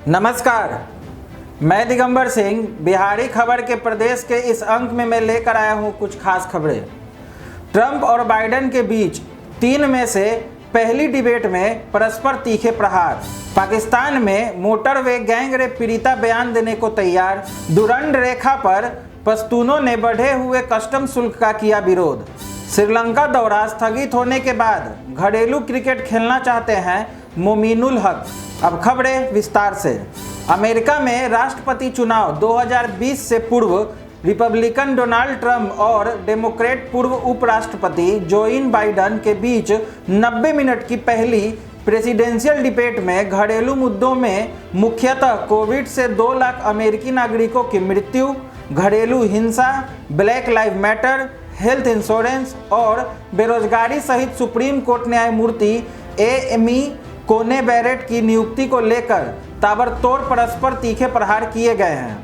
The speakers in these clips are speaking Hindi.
नमस्कार, मैं दिगंबर सिंह बिहारी खबर के प्रदेश के इस अंक में मैं लेकर आया हूं कुछ खास खबरें। ट्रंप और बाइडेन के बीच 3 में से पहली डिबेट में परस्पर तीखे प्रहार। पाकिस्तान में मोटरवे गैंग रेप पीड़िता बयान देने को तैयार। दुरंड रेखा पर पश्तूनों ने बढ़े हुए कस्टम शुल्क का किया विरोध। श्रीलंका दौरा स्थगित होने के बाद घरेलू क्रिकेट खेलना चाहते हैं मोमिनुल हक। अब खबरें विस्तार से। अमेरिका में राष्ट्रपति चुनाव 2020 से पूर्व रिपब्लिकन डोनाल्ड ट्रंप और डेमोक्रेट पूर्व उपराष्ट्रपति जोइन बाइडेन के बीच 90 मिनट की पहली प्रेसिडेंशियल डिबेट में घरेलू मुद्दों में मुख्यतः कोविड से 2 लाख अमेरिकी नागरिकों की मृत्यु, घरेलू हिंसा, black live matter, health insurance और बेरोजगारी सहित सुप्रीम कोर्ट न्यायमूर्ति एमी कोने बैरेट की नियुक्ति को लेकर ताबड़तोड़ परस्पर तीखे प्रहार किए गए हैं।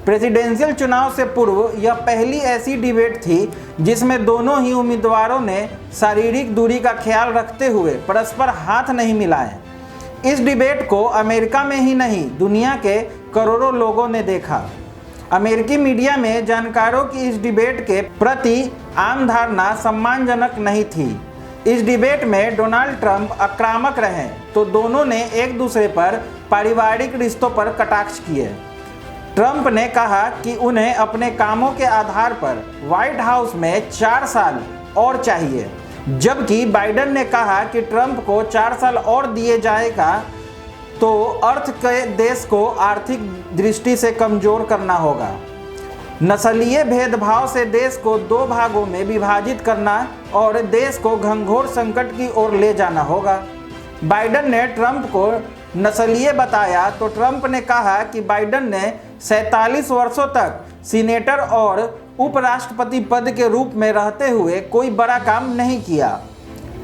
प्रेसिडेंशियल चुनाव से पूर्व यह पहली ऐसी डिबेट थी जिसमें दोनों ही उम्मीदवारों ने शारीरिक दूरी का ख्याल रखते हुए परस्पर हाथ नहीं मिलाए। इस डिबेट को अमेरिका में ही नहीं, दुनिया के करोड़ों लोगों ने देखा। अमेरिकी मीडिया में जानकारों की इस डिबेट के प्रति आम धारणा सम्मानजनक नहीं थी। इस डिबेट में डोनाल्ड ट्रंप आक्रामक रहे तो दोनों ने एक दूसरे पर पारिवारिक रिश्तों पर कटाक्ष किए। ट्रंप ने कहा कि उन्हें अपने कामों के आधार पर व्हाइट हाउस में 4 साल और चाहिए, जबकि बाइडेन ने कहा कि ट्रंप को 4 साल और दिए जाएगा तो अर्थ के देश को आर्थिक दृष्टि से कमजोर करना होगा। नस्लीय भेदभाव से देश को 2 भागों में विभाजित करना और देश को घंघोर संकट की ओर ले जाना होगा। बाइडेन ने ट्रंप को नस्लीय बताया तो ट्रंप ने कहा कि बाइडेन ने 47 वर्षों तक सीनेटर और उपराष्ट्रपति पद के रूप में रहते हुए कोई बड़ा काम नहीं किया।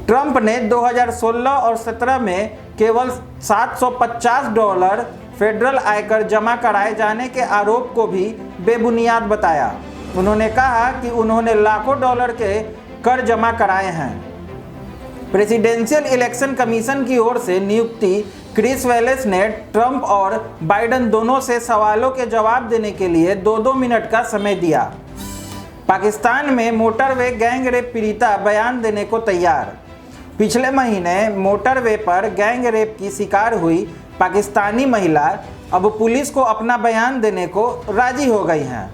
ट्रंप ने 2016 और 17 में केवल $750 फेडरल आयकर जमा कराए जाने के आरोप को भी बेबुनियाद बताया। उन्होंने कहा कि उन्होंने लाखों डॉलर के कर जमा कराए हैं। प्रेसिडेंशियल इलेक्शन कमीशन की ओर से नियुक्ति क्रिस वेलेस ने ट्रंप और बाइडेन दोनों से सवालों के जवाब देने के लिए 2-2 मिनट का समय दिया। पाकिस्तान में मोटरवे गैंग रेप पीड़िता बयान देने को तैयार। पिछले महीने मोटरवे पर गैंग रेप की शिकार हुई पाकिस्तानी महिला अब पुलिस को अपना बयान देने को राजी हो गई हैं।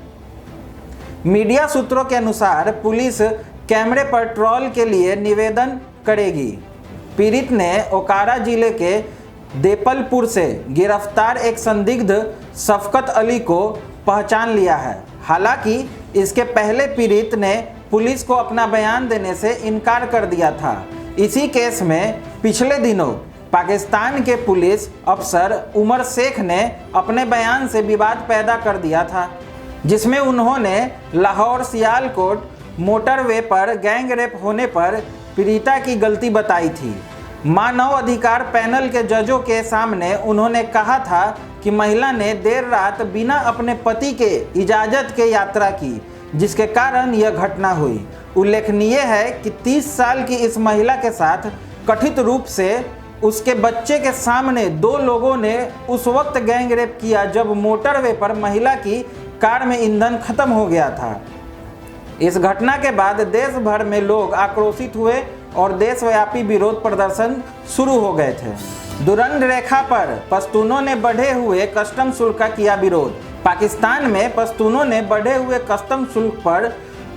मीडिया सूत्रों के अनुसार पुलिस कैमरे पर ट्रॉल के लिए निवेदन करेगी। पीड़ित ने ओकारा जिले के देपलपुर से गिरफ्तार एक संदिग्ध शफकत अली को पहचान लिया है। हालांकि इसके पहले पीड़ित ने पुलिस को अपना बयान देने से इनकार कर दिया था। इसी केस में पिछले दिनों पाकिस्तान के पुलिस अफसर उमर शेख ने अपने बयान से विवाद पैदा कर दिया था, जिसमें उन्होंने लाहौर सियालकोट मोटरवे पर गैंग रेप होने पर पीड़िता की गलती बताई थी। मानव अधिकार पैनल के जजों के सामने उन्होंने कहा था कि महिला ने देर रात बिना अपने पति के इजाज़त के यात्रा की, जिसके कारण यह घटना हुई। उल्लेखनीय है कि 30 साल की इस महिला के साथ कथित रूप से उसके बच्चे के सामने 2 लोगों ने उस वक्त गैंग रेप किया जब मोटरवे पर महिला की कार में ईंधन खत्म हो गया था। इस घटना के बाद देश भर में लोग आक्रोशित हुए और देशव्यापी विरोध प्रदर्शन शुरू हो गए थे। दुरंड रेखा पर पश्तूनों ने बढ़े हुए कस्टम शुल्क का किया विरोध। पाकिस्तान में पश्तूनों ने बढ़े हुए कस्टम शुल्क पर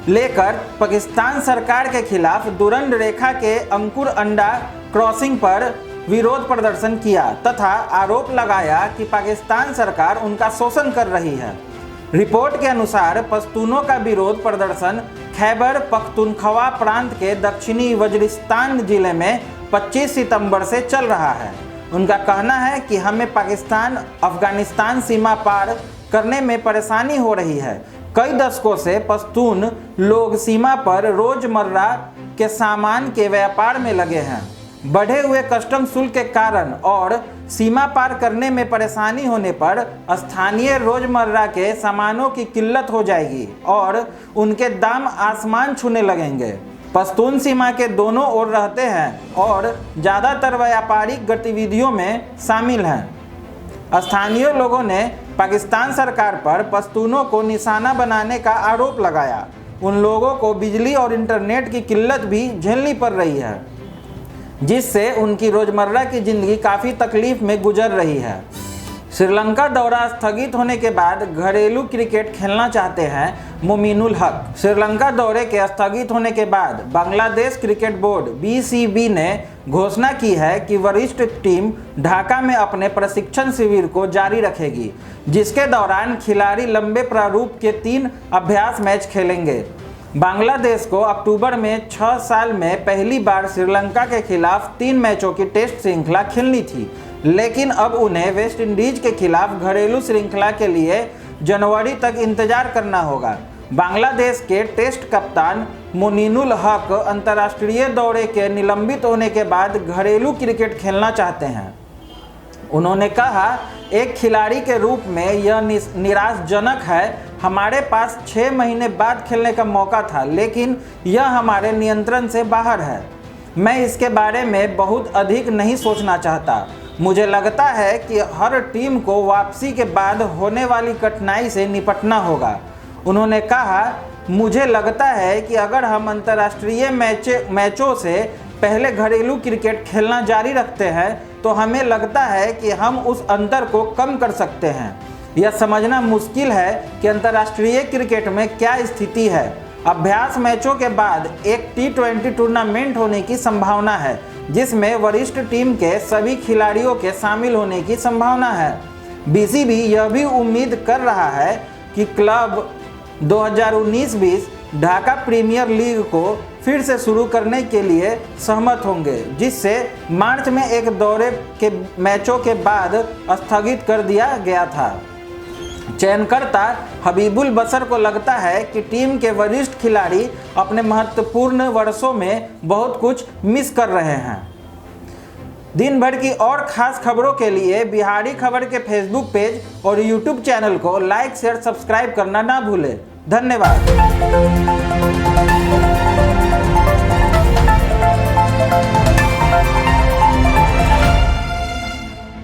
लेकर पाकिस्तान सरकार के खिलाफ दुरंड रेखा के अंकुर अंडा क्रॉसिंग पर विरोध प्रदर्शन किया तथा आरोप लगाया कि पाकिस्तान सरकार उनका शोषण कर रही है। रिपोर्ट के अनुसार पश्तूनों का विरोध प्रदर्शन खैबर पख्तूनख्वा प्रांत के दक्षिणी वजीरिस्तान जिले में 25 सितंबर से चल रहा है। उनका कहना है कि हमें पाकिस्तान अफगानिस्तान सीमा पार करने में परेशानी हो रही है। कई दशकों से पश्तून लोग सीमा पर रोजमर्रा के सामान के व्यापार में लगे हैं। बढ़े हुए कस्टम शुल्क के कारण और सीमा पार करने में परेशानी होने पर स्थानीय रोजमर्रा के सामानों की किल्लत हो जाएगी और उनके दाम आसमान छूने लगेंगे। पश्तून सीमा के दोनों ओर रहते हैं और ज़्यादातर व्यापारिक गतिविधियों में शामिल हैं। स्थानीय लोगों ने पाकिस्तान सरकार पर पश्तूनों को निशाना बनाने का आरोप लगाया। उन लोगों को बिजली और इंटरनेट की किल्लत भी झेलनी पड़ रही है, जिससे उनकी रोजमर्रा की जिंदगी काफ़ी तकलीफ में गुजर रही है। श्रीलंका दौरा स्थगित होने के बाद घरेलू क्रिकेट खेलना चाहते हैं मोमिनुल हक। श्रीलंका दौरे के स्थगित होने के बाद बांग्लादेश क्रिकेट बोर्ड BCB ने घोषणा की है कि वरिष्ठ टीम ढाका में अपने प्रशिक्षण शिविर को जारी रखेगी, जिसके दौरान खिलाड़ी लंबे प्रारूप के 3 अभ्यास मैच खेलेंगे। बांग्लादेश को अक्टूबर में 6 साल में पहली बार श्रीलंका के खिलाफ 3 मैचों की टेस्ट श्रृंखला खेलनी थी, लेकिन अब उन्हें वेस्ट इंडीज के खिलाफ घरेलू श्रृंखला के लिए जनवरी तक इंतजार करना होगा। बांग्लादेश के टेस्ट कप्तान मोमिनुल हक अंतर्राष्ट्रीय दौरे के निलंबित होने के बाद घरेलू क्रिकेट खेलना चाहते हैं। उन्होंने कहा, एक खिलाड़ी के रूप में यह निराशाजनक है। हमारे पास 6 महीने बाद खेलने का मौका था, लेकिन यह हमारे नियंत्रण से बाहर है। मैं इसके बारे में बहुत अधिक नहीं सोचना चाहता। मुझे लगता है कि हर टीम को वापसी के बाद होने वाली कठिनाई से निपटना होगा। उन्होंने कहा, मुझे लगता है कि अगर हम अंतर्राष्ट्रीय मैचों से पहले घरेलू क्रिकेट खेलना जारी रखते हैं तो हमें लगता है कि हम उस अंतर को कम कर सकते हैं। यह समझना मुश्किल है कि अंतर्राष्ट्रीय क्रिकेट में क्या स्थिति है। अभ्यास मैचों के बाद एक T20 टूर्नामेंट होने की संभावना है, जिसमें वरिष्ठ टीम के सभी खिलाड़ियों के शामिल होने की संभावना है। BCB यह भी उम्मीद कर रहा है कि क्लब 2019-20 ढाका प्रीमियर लीग को फिर से शुरू करने के लिए सहमत होंगे, जिससे मार्च में एक दौरे के मैचों के बाद स्थगित कर दिया गया था। चयनकर्ता हबीबुल बशर को लगता है कि टीम के वरिष्ठ खिलाड़ी अपने महत्वपूर्ण वर्षों में बहुत कुछ मिस कर रहे हैं। दिन भर की और खास खबरों के लिए बिहारी खबर के फेसबुक पेज और यूट्यूब चैनल को लाइक, शेयर, सब्सक्राइब करना ना भूलें। धन्यवाद।